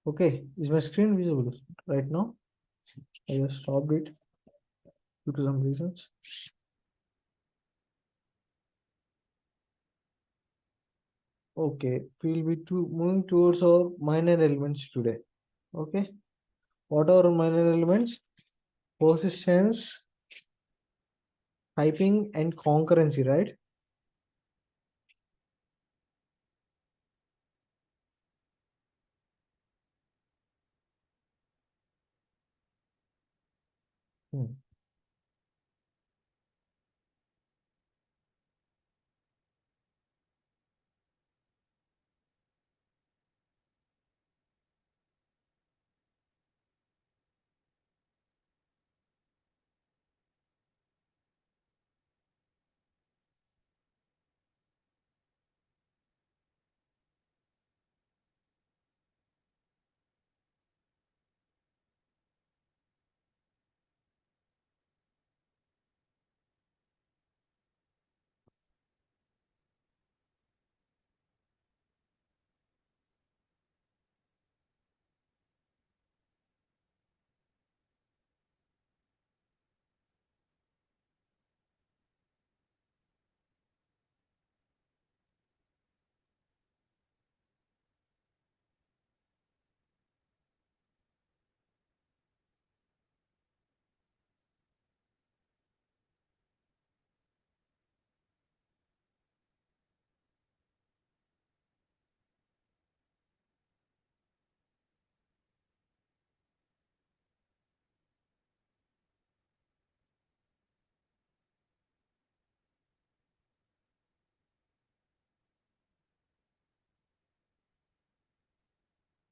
Okay, is my screen visible right now? I just stopped it due to some reasons. Okay, we'll be moving towards our minor elements today. Okay, what are our minor elements? Persistence, typing, and concurrency, right? Hmm.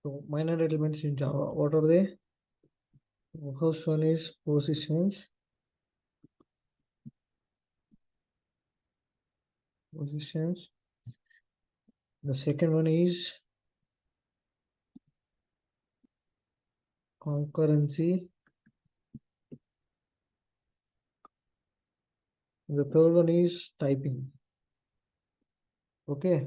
So minor elements in Java, what are they? The first one is positions. Positions. The second one is concurrency. The third one is typing. Okay,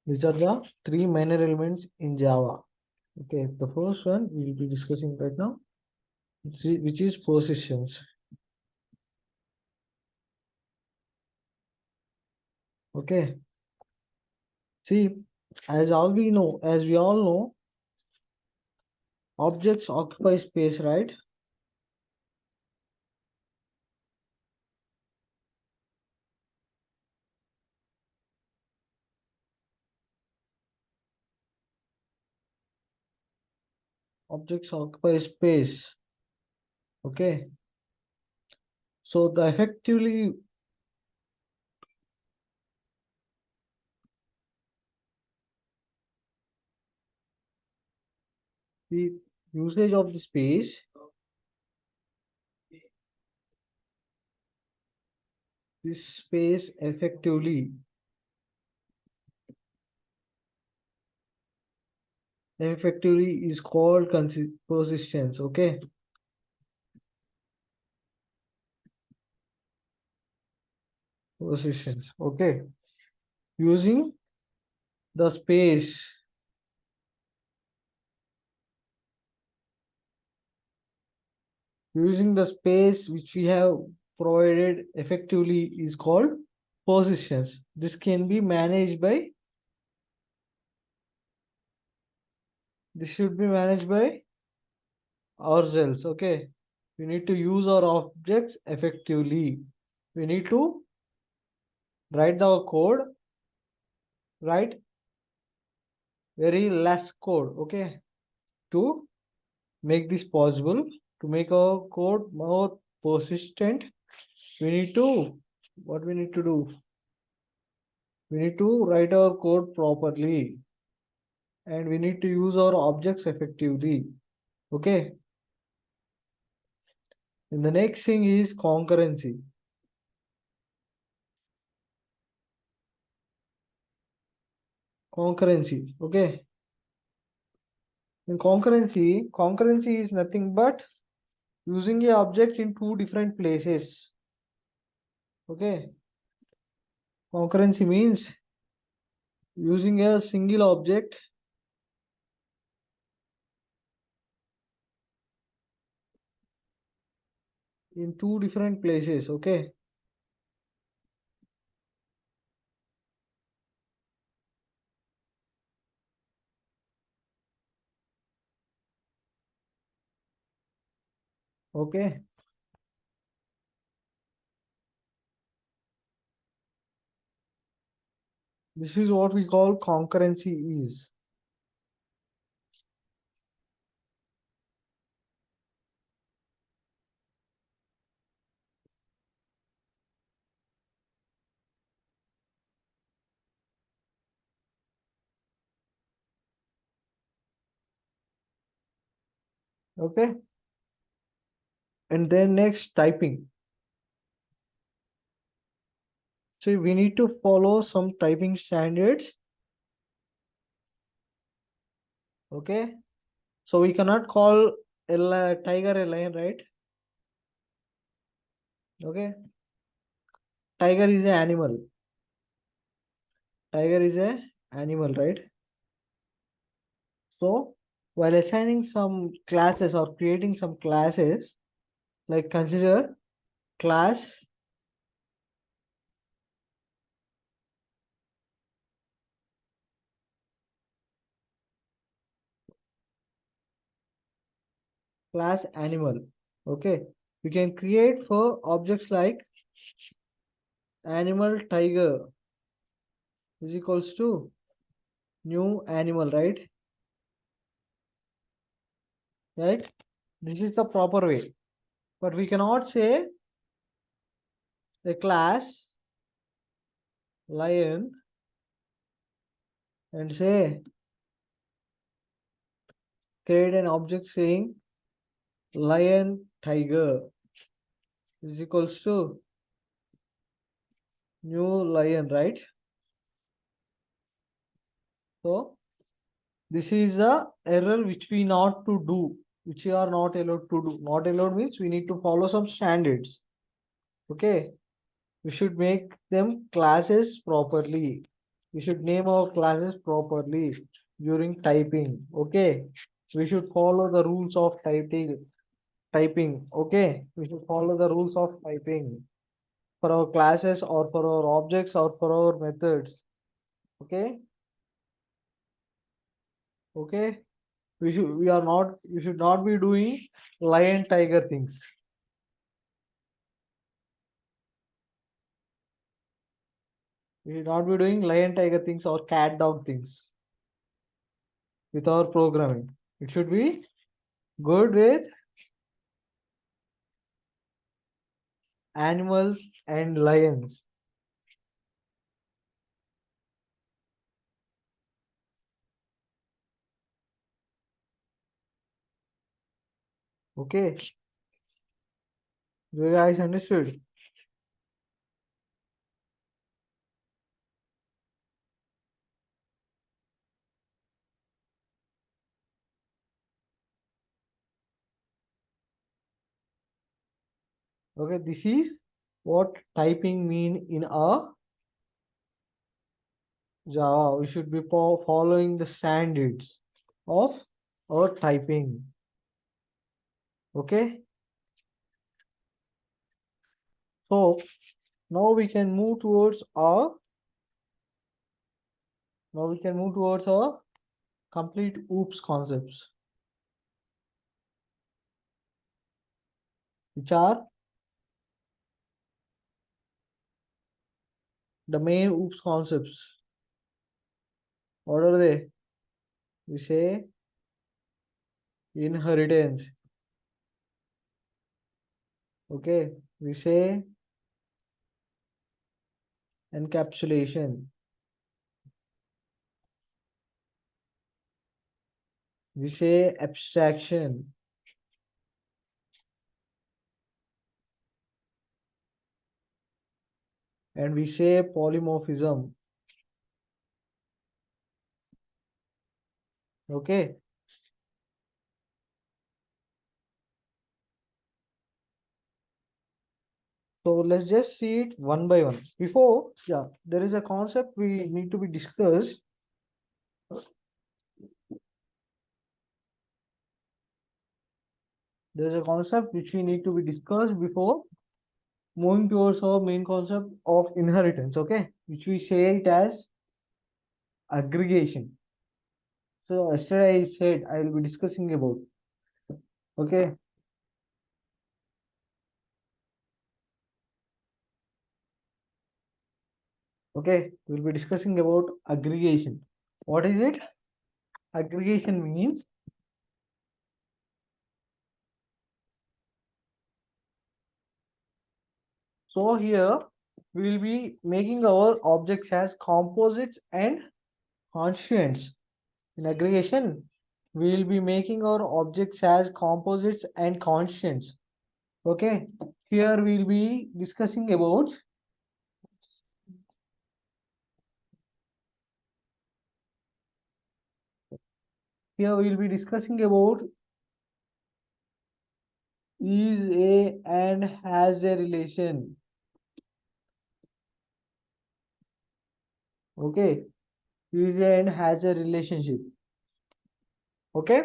these are the three minor elements in Java. Okay, the first one we will be discussing right now, which is positions. Okay, see, as we all know, objects occupy space, right? Objects occupy space. Okay, so the effectively the usage of the space this space effectively is called persistence. Okay, persistence. Okay, using the space which we have provided effectively is called persistence. This can be managed by this should be managed by ourselves. Okay, we need to use our objects effectively. We need to write the code, write very less code, okay, to make this possible. To make our code more persistent, we need to what we need to do, we need to write our code properly, and we need to use our objects effectively. Okay, and the next thing is concurrency. Okay, in concurrency is nothing but using a object in two different places. Okay, concurrency means using a single object in two different places. Okay. Okay. This is what we call concurrency is. Okay. And then next, typing. So we need to follow some typing standards. Okay. So we cannot call a tiger a lion, right? Okay. Tiger is an animal. Tiger is a animal, right? So while assigning some classes or creating some classes, like consider class class animal. Okay. We can create for objects like animal tiger is equals to new animal, right? Right? This is the proper way. But we cannot say a class lion and say create an object saying lion tiger is equals to new lion, right? So this is the error which we not to do, which we are not allowed to do. Not allowed means we need to follow some standards. Okay, we should make them classes properly. We should name our classes properly during typing. Okay, we should follow the rules of typing. Okay, we should follow the rules of typing for our classes or for our objects or for our methods. Okay. Okay. We should not be doing lion tiger things. We should not be doing lion tiger things or cat dog things with our programming. It should be good with animals and lions. Okay. Do you guys understood? Okay, this is what typing mean in a Java. We should be following the standards of our typing. Okay. So now we can move towards our complete OOPS concepts, which are the main OOPS concepts. What are they? We say inheritance. Okay. We say encapsulation. We say abstraction. And we say polymorphism. Okay. So let's just see it one by one. Before, yeah, there is a concept we need to be discussed. There is a concept which we need to be discussed before moving towards our main concept of inheritance, okay, which we say it as aggregation. So yesterday I said I will be discussing about, okay, we'll be discussing about aggregation. What is it? Aggregation means so here we will be making our objects as composites and constituents. In aggregation, we will be making our objects as composites and constituents. Okay, here we will be discussing about is a and has a relation. Okay, is a and has a relationship. Okay,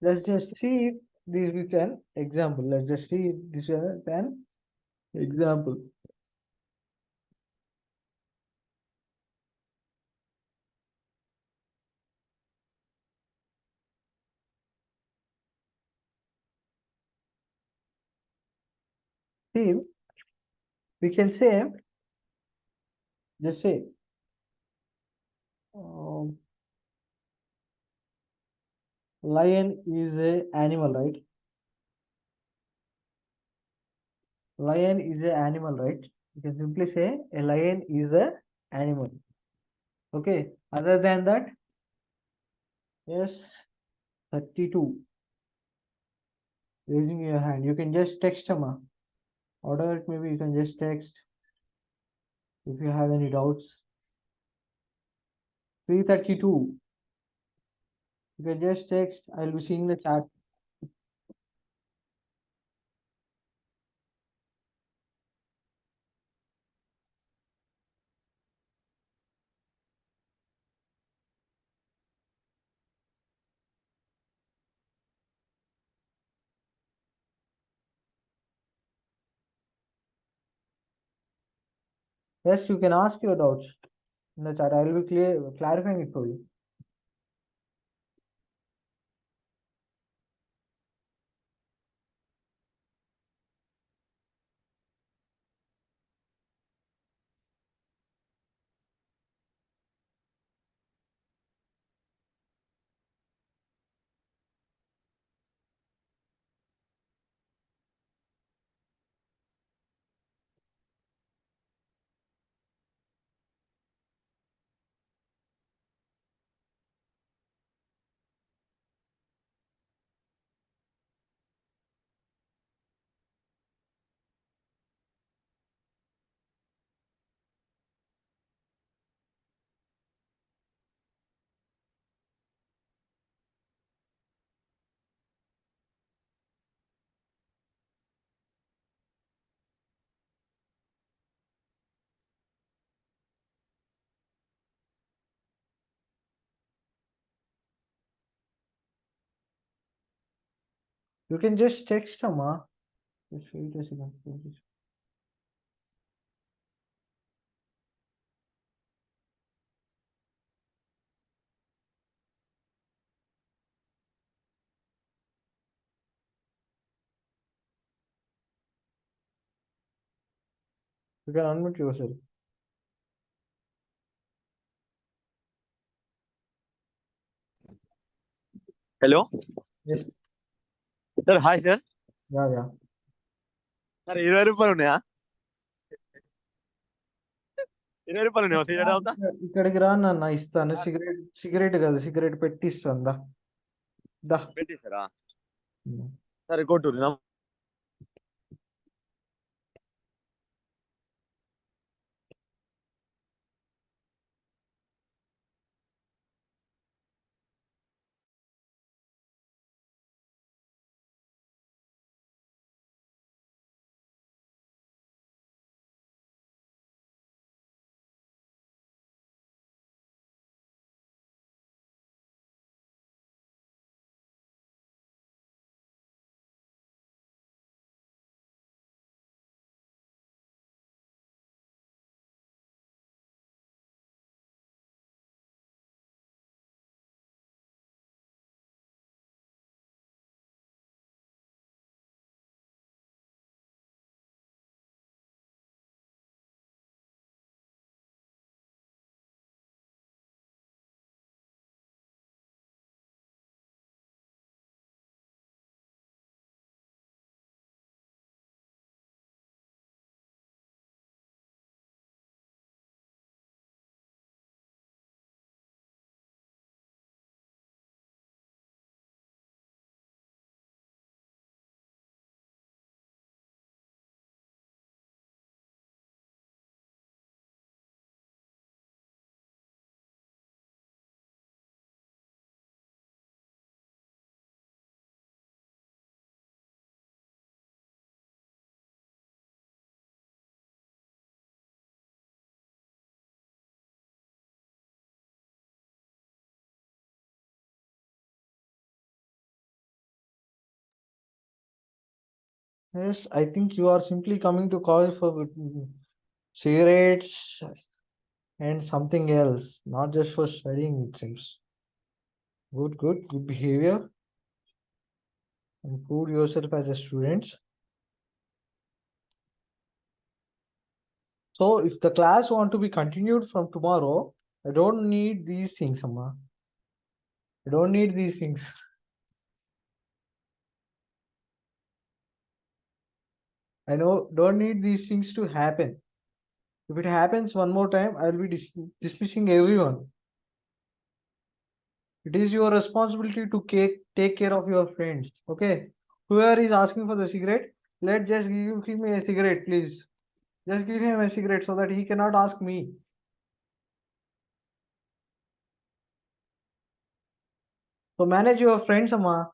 let's just see this with an example. Let's just see this with an example. See, we can say, just say, um, lion is a animal, right? Lion is a animal, right? You can simply say a lion is a animal. Okay. Other than that, yes, 32. Raising your hand. You can just text Amma. Order it, maybe you can just text if you have any doubts. 332. You can just text. I'll be seeing the chat. Yes, you can ask your doubts in the chat. I will be clarifying it for you. You can just text Amma. Just wait a second. You can unmute yourself. Hello, Yes. sir. Hi, sir. Yeah, yeah. Sir, 20 రూపాయలు ఉన్నాయా? 20 రూపాయలు ఉన్నాయా? Cigarette అవుతా? ఇక్కడికి రా నాన్న ఇస్తాను cigarette కాదు సిగరెట్ పెట్టిస్తాను దా దా పెట్టేశారా? సరే కొట్టు. Yes, I think you are simply coming to college for cigarettes and something else, not just for studying, it seems. Good behavior, and prove yourself as a student. So if the class want to be continued from tomorrow, I don't need these things, Amma. I don't need these things. I know don't need these things to happen. If it happens one more time, I'll be dismissing everyone. It is your responsibility to take care of your friends. Okay. Whoever is asking for the cigarette, let just give him a cigarette, please. Just give him a cigarette so that he cannot ask me. So manage your friends, Amma.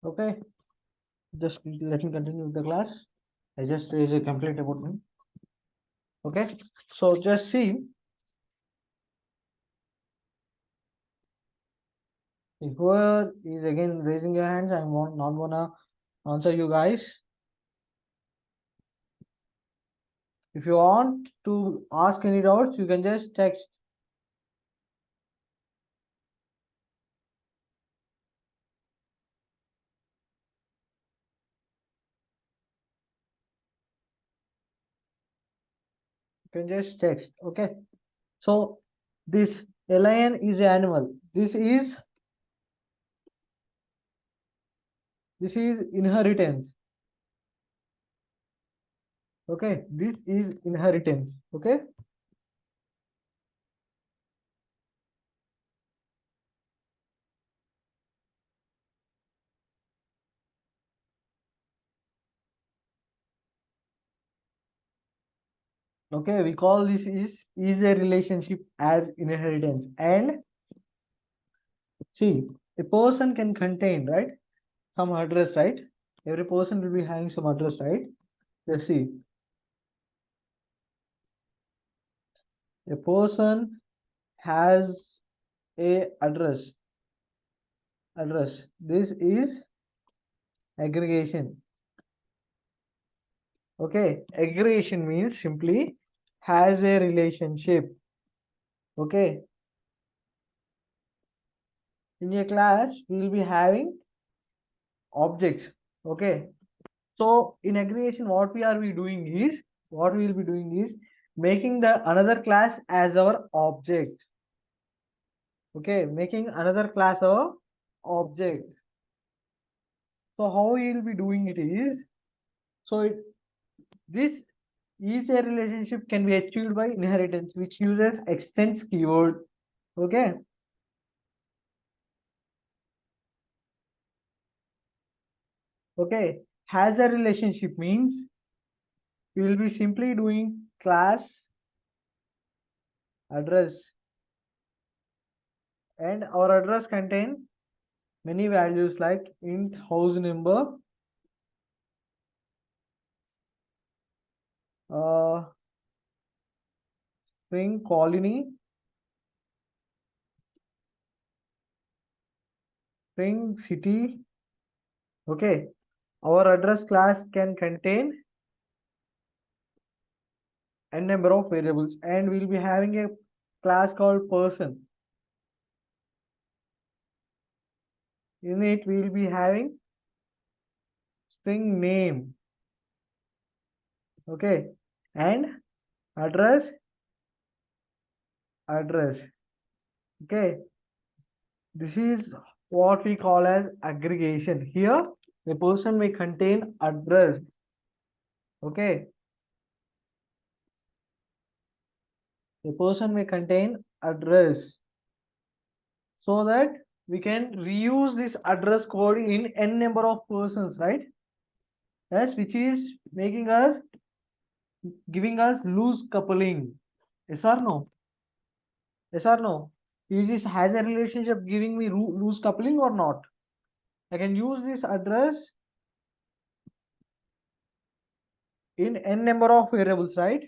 Okay. Just let me continue with the class. I just raised a complaint about me. Okay. So just see if whoever is again raising your hands, I'm not gonna answer you guys. If you want to ask any doubts, you can just text. You can just text. Okay. So this lion is an animal. This is inheritance. Okay. This is inheritance. Okay. Okay. We call this is a relationship as inheritance. And see, a person can contain, right, some address, right? Every person will be having some address, right? Let's see. A person has a address. This is aggregation. Okay. Aggregation means simply has a relationship. Okay. In a class, we will be having objects. Okay. So in aggregation, what we will be doing is making the another class as our object. Okay, making another class a object. So how we will be doing it is, so this is a relationship can be achieved by inheritance, which uses extends keyword. Okay. Okay. Has a relationship means we will be simply doing class address, and our address contain many values like int house number, uh, string colony, string city. Okay. Our address class can contain n number of variables, and we'll be having a class called person. In it, we will be having string name. Okay. And address. Okay. This is what we call as aggregation. Here, a person may contain address. Okay. A person may contain address, so that we can reuse this address code in n number of persons, right? Yes, which is making us giving us loose coupling. Yes or no? Yes or no? Is this has a relationship giving me loose coupling or not? I can use this address in n number of variables, right?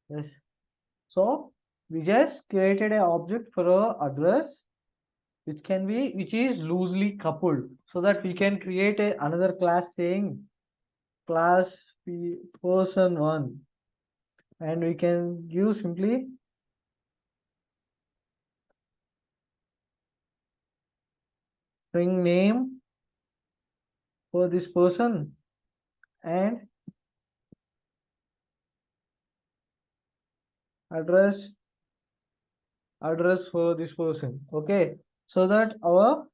Yes. So we just created an object for a address which is loosely coupled, so that we can create another class saying class person one, and we can give simply string name for this person and address for this person. Okay, so that our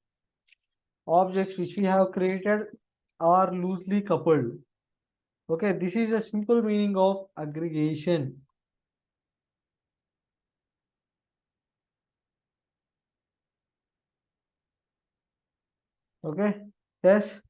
objects which we have created are loosely coupled. Okay, this is a simple meaning of aggregation. Okay, yes.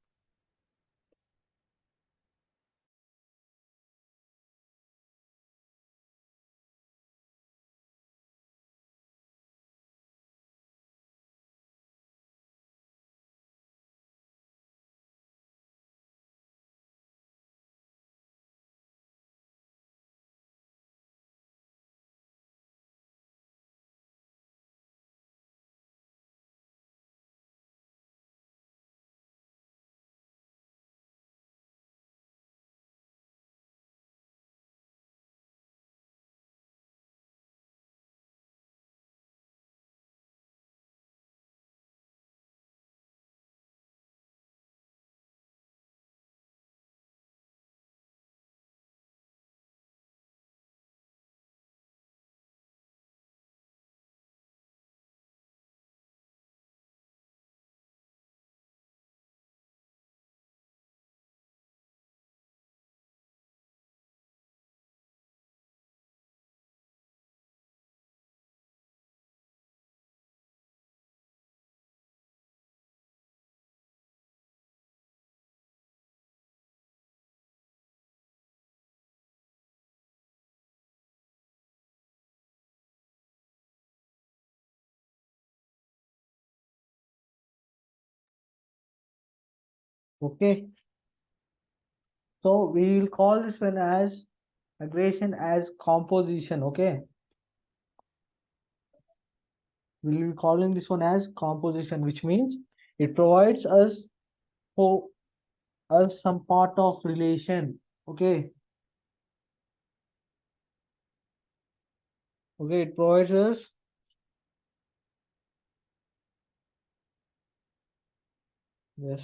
Okay, so we will call this one as aggregation as composition. Okay, we will be calling this one as composition, which means It provides us for us some part of relation. Okay. Okay, it provides us yes.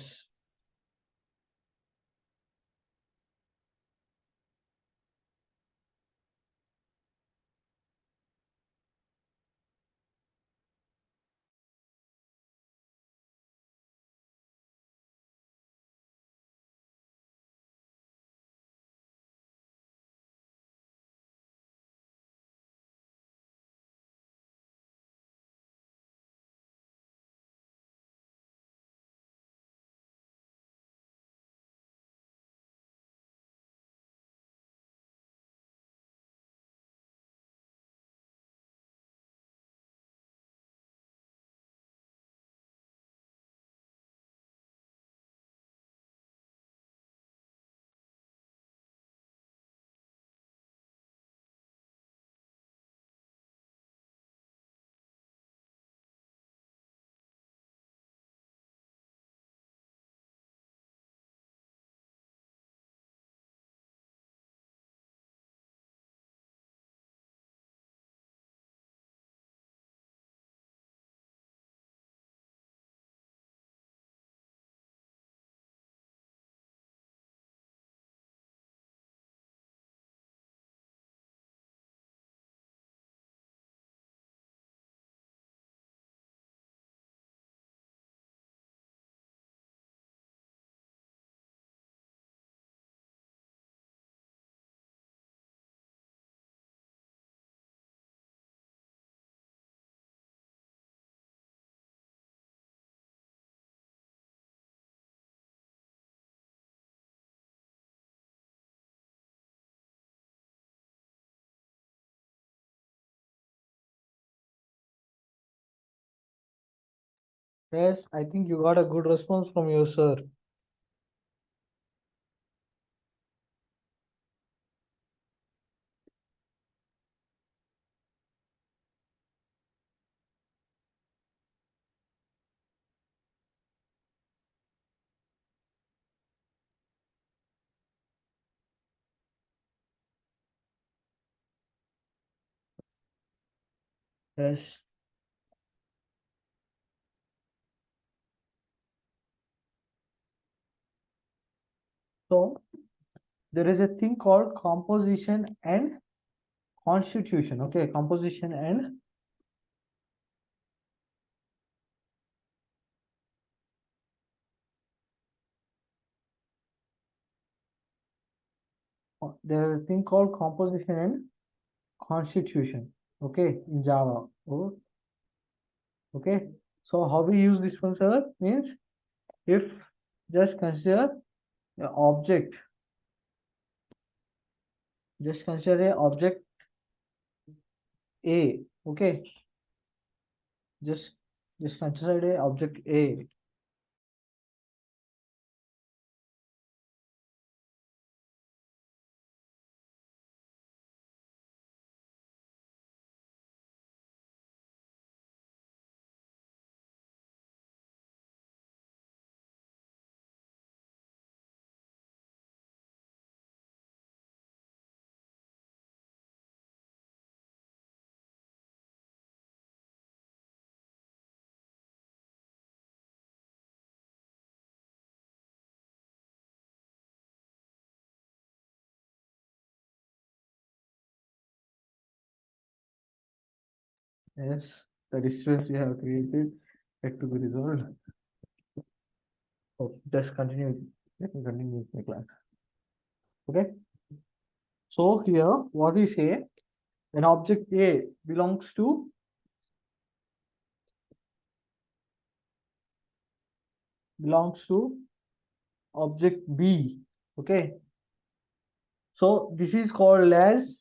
Yes, I think you got a good response from your sir. Yes. So there is a thing called composition and constitution. Okay, composition and there is a thing called composition and constitution. Okay, in Java. Oh, okay. So how we use this one, sir? Means if just consider an object, just consider a object A. Okay, just consider a object A. Yes, the distance you have created had to be resolved. Oh, just continue. Let me continue with my class. Okay. So here, what we say, an object A belongs to object B. Okay. So this is called as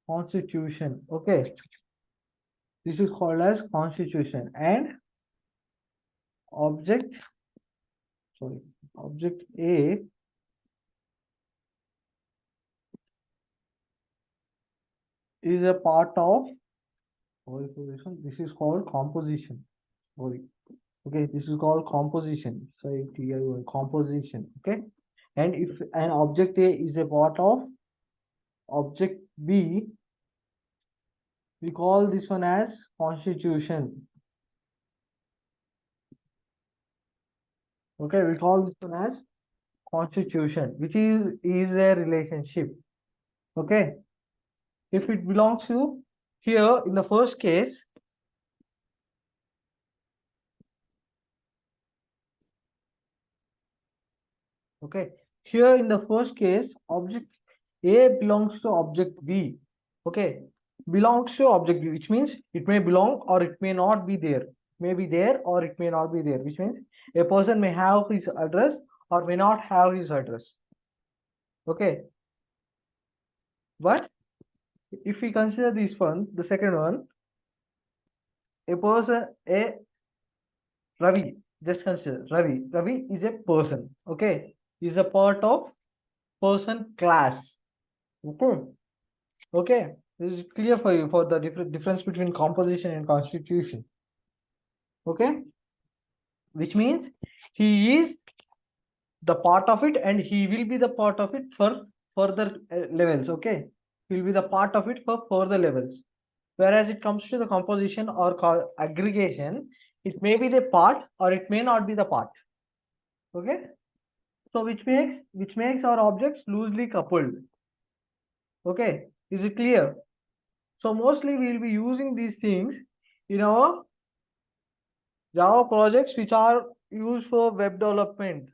constitution. Okay. This is called as constitution and object, sorry, object A is a part of this is called composition. Sorry. Okay, this is called composition. So composition. Okay, and if an object A is a part of object B, we call this one as constitution. Okay, we call this one as constitution, which is a relationship. Okay, if it belongs to here in the first case, okay, here in the first case, object A belongs to object B. Okay, belongs to object B, which means it may belong or it may not be there. May be there or it may not be there, which means a person may have his address or may not have his address. Okay, but if we consider this one, the second one, a person, a Ravi, just consider Ravi. Ravi is a person. Okay, is a part of person class. Okay, okay. This is clear for you for the difference between composition and constitution. Okay, which means he is the part of it and he will be the part of it for further levels. Okay, he will be the part of it for further levels. Whereas it comes to the composition or aggregation, it may be the part or it may not be the part. Okay, so which makes our objects loosely coupled. Okay, is it clear? So mostly we will be using these things in our Java projects which are used for web development.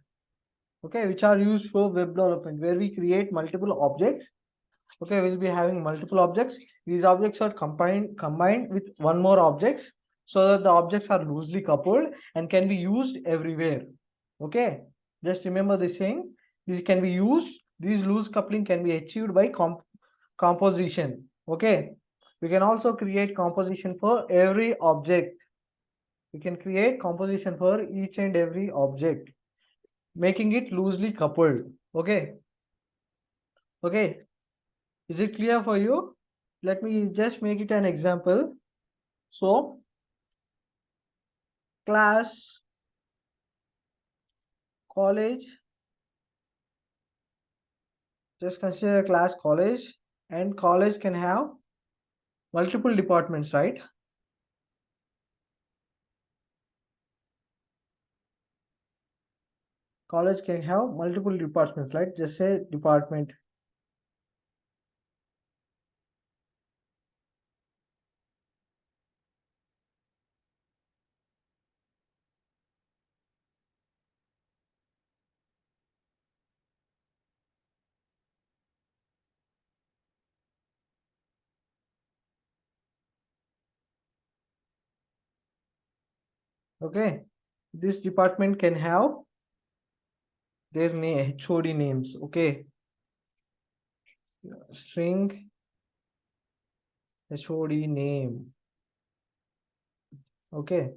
Okay, which are used for web development where we create multiple objects. Okay, we'll be having multiple objects. These objects are combined with one more objects so that the objects are loosely coupled and can be used everywhere. Okay, just remember this thing. These can be used. These loose coupling can be achieved by composition. Okay, we can also create composition for every object. We can create composition for each and every object, making it loosely coupled. Okay, okay, is it clear for you? Let me just make it an example. So class, college, just consider a class college, and college can have multiple departments, right? College can have multiple departments, right? Just say department. Okay, this department can have their name, HOD names. Okay, string HOD name. Okay,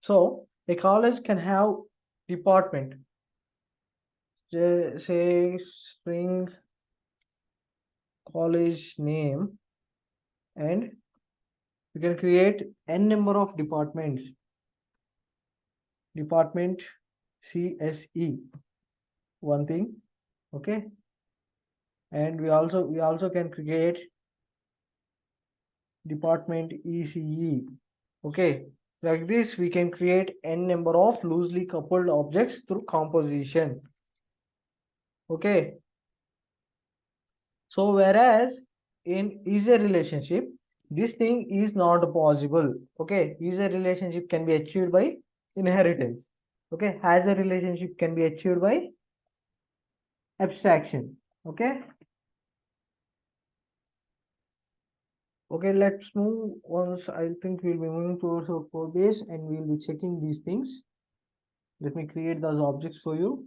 so a college can have department. Say string college name, and you can create n number of departments. Department CSE, one thing. Okay, and we also can create department ECE. Okay, like this we can create n number of loosely coupled objects through composition. Okay, so whereas in is a relationship, this thing is not possible. Okay, is a relationship can be achieved by inheritance. Okay, has a relationship can be achieved by abstraction. Okay, okay, let's move. Once I think we'll be moving towards our code base and we'll be checking these things. Let me create those objects for you.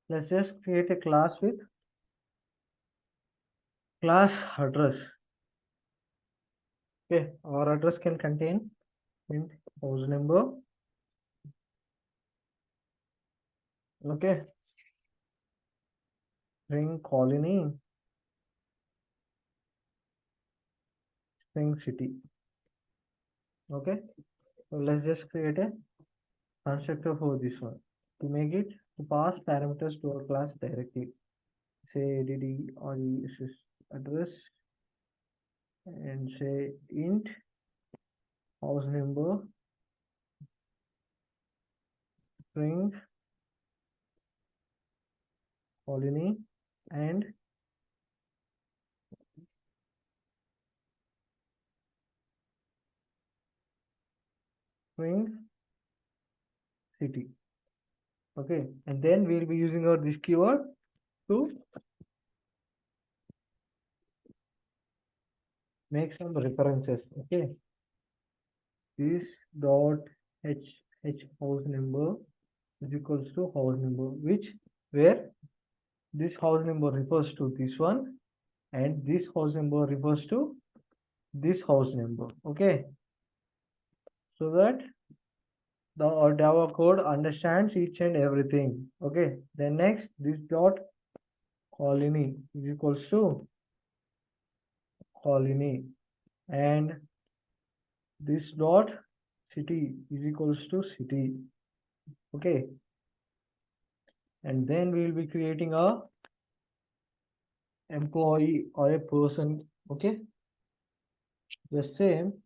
Let's just create a class with class address. Okay, our address can contain int house number. Okay, string colony, string city. Okay, so let's just create a constructor for this one to make it to pass parameters to our class directly. Say add or address and say int house number string colony and string city. Okay, and then we'll be using our this keyword to make some references. Okay, this dot h house number is equals to house number, which where this house number refers to this one and this house number refers to this house number. Okay, so that the Java code understands each and everything. Okay, then next this dot colony is equals to colony and this dot city is equals to city. Okay, and then we will be creating a employee or a person. Okay, the same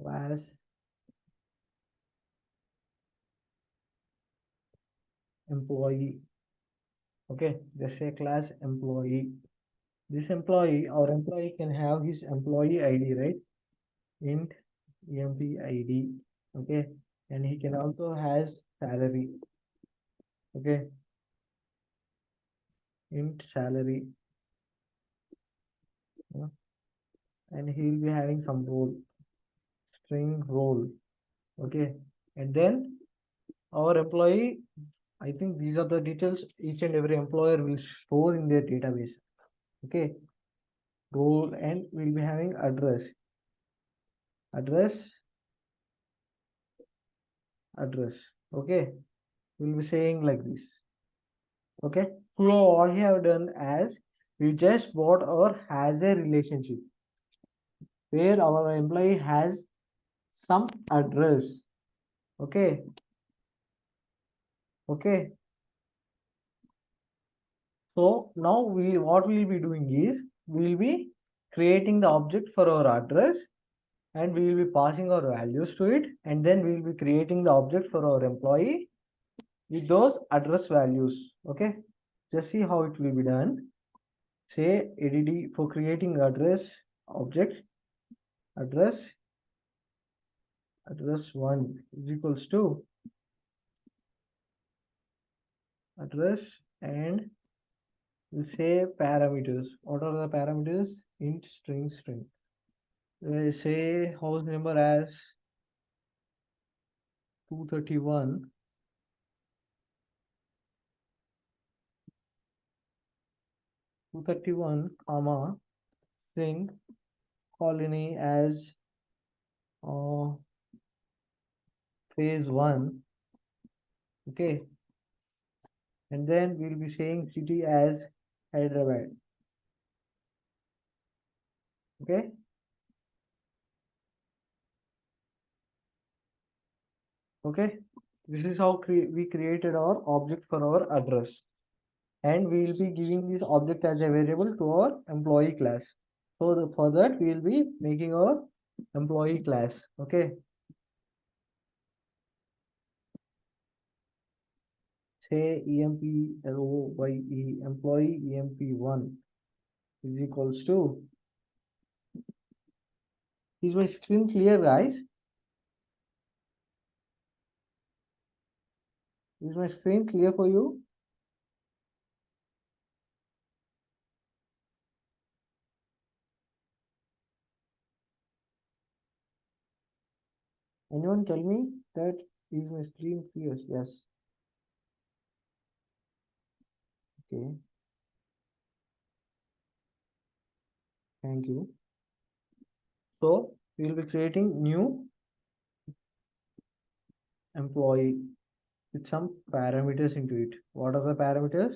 as employee. Okay, just say class employee. This employee, our employee can have his employee ID, right? Int emp id. Okay, and he can also has salary. Okay, int salary. And he will be having some role, string role. Okay, and then our employee, I think these are the details each and every employer will store in their database. Okay, role, and we'll be having address, address. Okay, we'll be saying like this. Okay, so what we have done as we just bought our has a relationship where our employee has some address. Okay, okay, so now what we'll be doing is we'll be creating the object for our address and we will be passing our values to it, and then we will be creating the object for our employee with those address values. Okay, just see how it will be done. Say add for creating address object, address 1 is equals to address, and we say parameters. What are the parameters? Int string. We say house number as 231, comma string colony as phase 1. Okay, and then we'll be saying city as Hyderabad. Okay, this is how we created our object for our address, and we will be giving this object as a variable to our employee class. So for that we will be making our employee class. Okay, say employee emp1 is equals to, is my screen clear, guys? Is my screen clear for you? Someone tell me that is my screen clear? Yes. Okay. Thank you. So we will be creating new employee with some parameters into it. What are the parameters?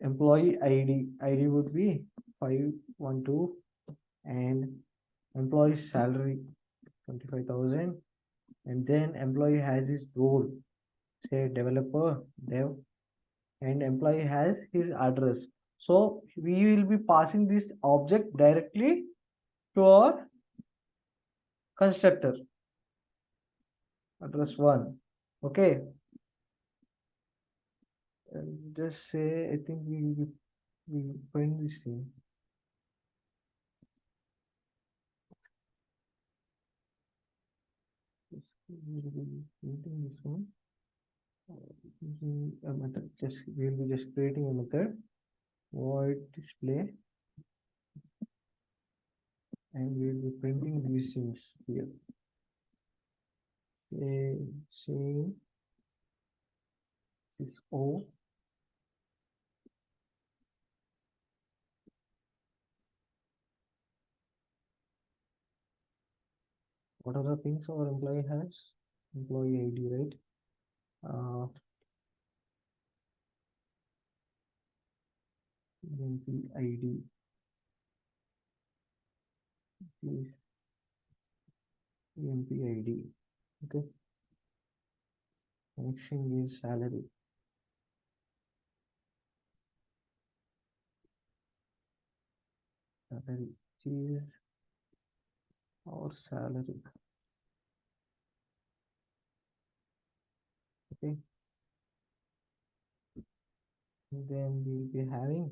Employee ID. ID would be 512 and employee salary 25,000, and then employee has his role, say developer, dev, and employee has his address. So we will be passing this object directly to our constructor, address one. Okay, and just say I think we find this thing. We will be creating this one using a method. Just we will be just creating a method void display, and we will be printing these things here. Saying this O. What are the things our employee has? Employee ID, right? Employee ID is employee ID. Okay. Connection is salary. Salary is our salary. Okay. Then we'll be having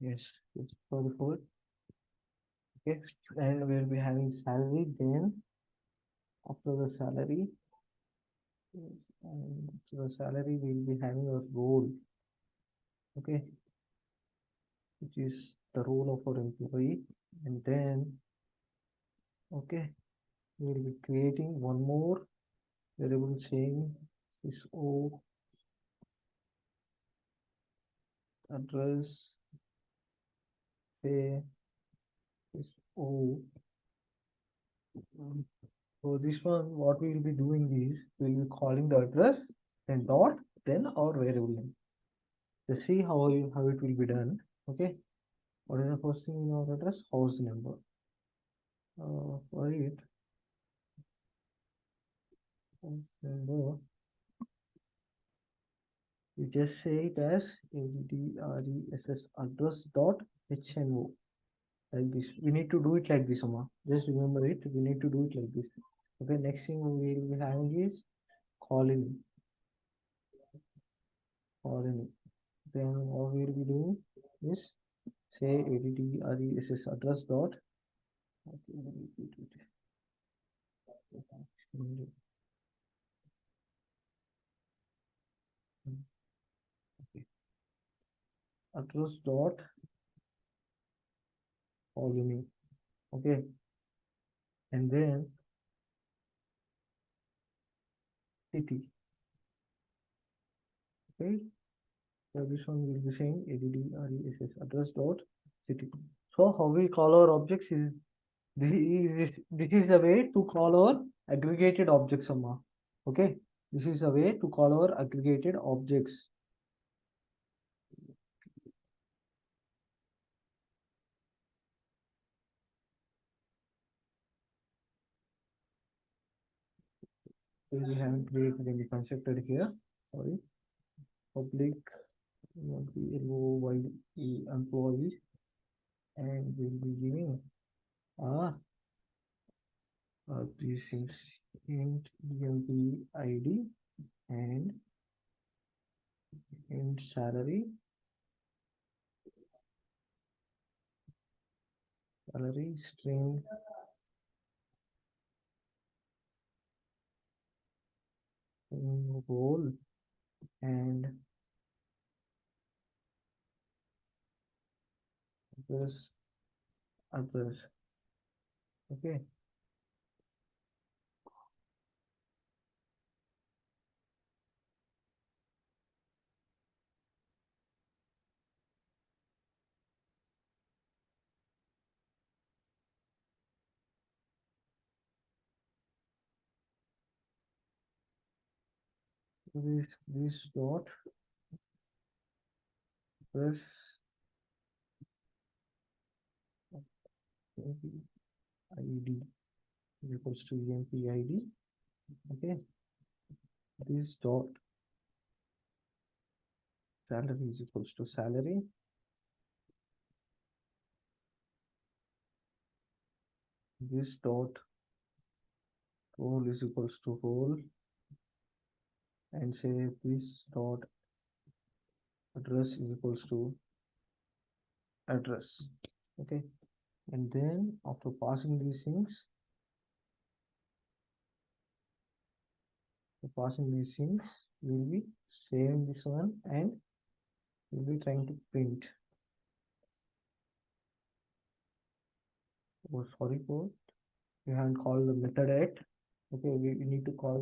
yes, it's for the food. Okay, and we'll be having salary. Then after the salary, and after the salary, we'll be having a role. Okay, which is the role of our employee, and then okay, we'll be creating one more variable saying this O address, say this O. So this one, what we will be doing is we'll be calling the address, then dot, then our variable name. Let's see how it will be done. Okay, what is the first thing in our address? House number. For it, house number, you just say it as address address dot hno. Like this, we need to do it like this, Amma. Just remember it, we need to do it like this. Okay, next thing we will be having is calling. or any. Then what we'll be doing is say address address dot address dot polymy. Okay, and then city. Okay, so this one will be saying address address dot city. So how we call our objects is this is a way to call our aggregated objects, Amma. Okay, this is a way to call our aggregated objects. So we haven't created any constructed here. Sorry, public employee, employee, and we'll be giving uh, these things int employee ID and int salary string role and address. Okay, this dot plus ID equals to emp ID. Okay, this dot salary is equals to salary. This dot role is equals to role, and say this dot address is equals to address. Okay, and then after passing these things, we'll be saving this one and we'll be trying to print. Oh, sorry, code. We haven't called the method yet. Okay, we need to call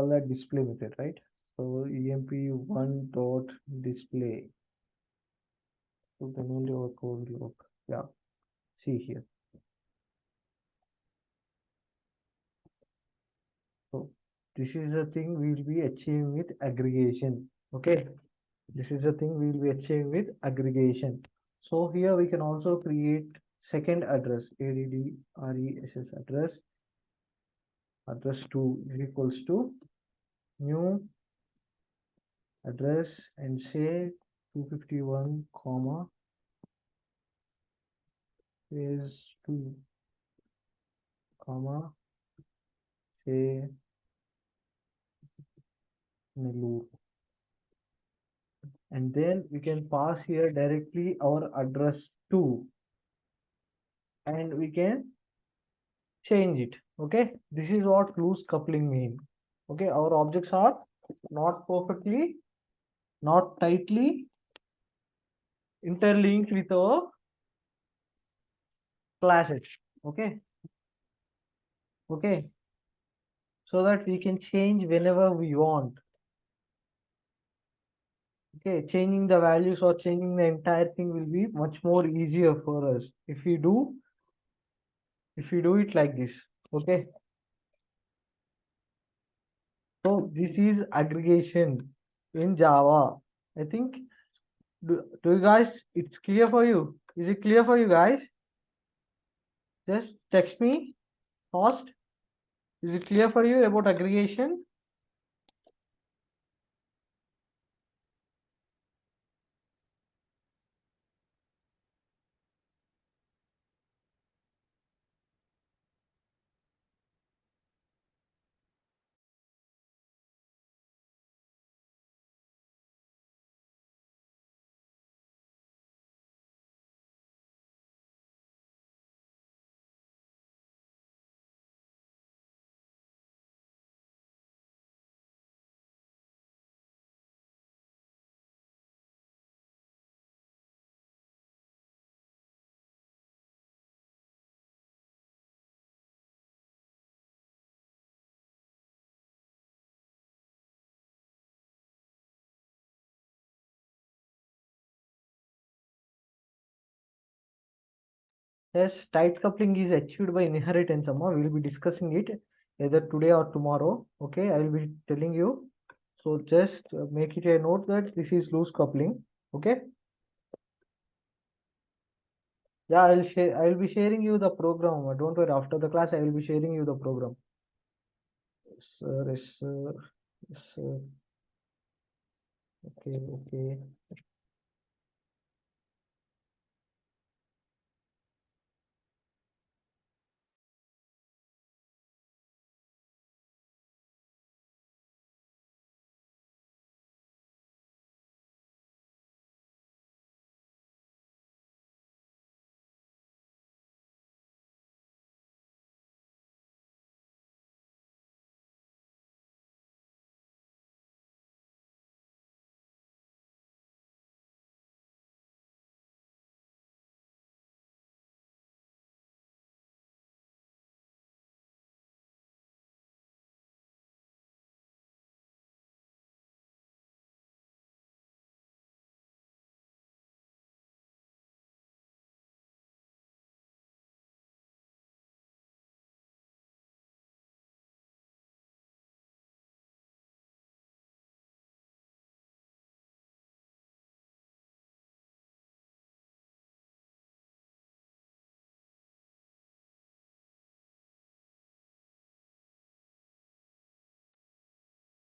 that display method, right? So emp1 dot display. So then only our code will work. Yeah, see here. So this is the thing we will be achieving with aggregation. Okay, this is the thing we will be achieving with aggregation. So here we can also create second address address address 2 is equals to new address and say 251 comma is 2 comma say Nellore, and then we can pass here directly our address 2 and we can change it. Okay, this is what loose coupling mean. Okay, our objects are not perfectly, not tightly interlinked with our classes. Okay, okay, so that we can change whenever we want. Okay, changing the values or changing the entire thing will be much more easier for us if we do it like this. Okay, so this is aggregation in Java. I think do you guys, it's clear for you? Is it clear for you guys? Just text me fast. Is it clear for you about aggregation? Yes, tight coupling is achieved by inheritance, Amma. We will be discussing it either today or tomorrow. Okay, I will be telling you. So just make it a note that this is loose coupling. Okay. Yeah, I'll share. I will be sharing you the program. Don't worry. After the class, I will be sharing you the program. Sir, yes, sir. Yes, sir. Okay, okay.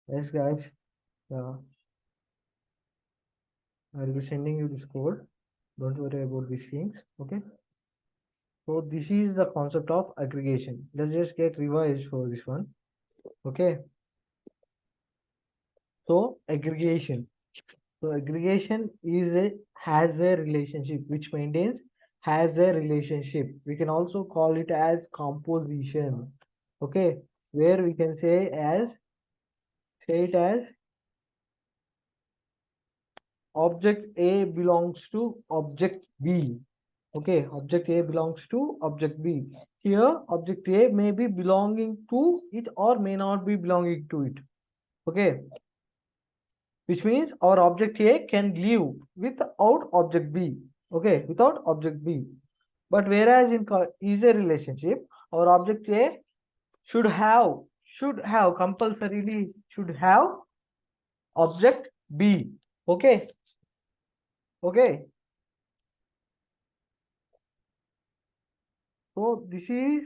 Yes, guys. Yeah, I will be sending you this code. Don't worry about these things. Okay. So this is the concept of aggregation. Let's just get revised for this one. Okay. So aggregation. So aggregation has a relationship which maintains has a relationship. We can also call it as composition. Okay. Where we can say it as object A belongs to object B. Okay, object A belongs to object B. Here, object A may be belonging to it or may not be belonging to it. Okay, which means our object A can live without object B. Okay, without object B. But whereas in is a relationship, our object A should have compulsorily should have object B. Okay, okay. So this is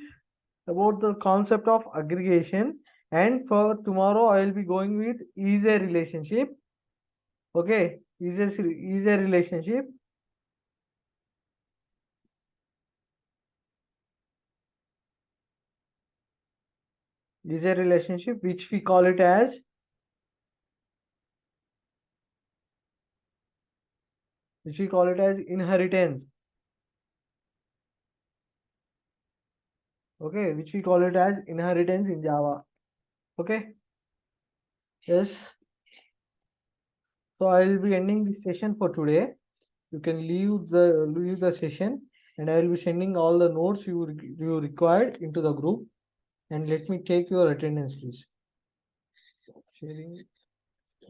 about the concept of aggregation, and for tomorrow I will be going with is a relationship. Okay, is a relationship, which we call it as inheritance. Okay, which we call it as inheritance in Java. Okay, yes. So I will be ending this session for today. You can leave the session, and I will be sending all the notes you required into the group. And let me take your attendance, please. Sharing.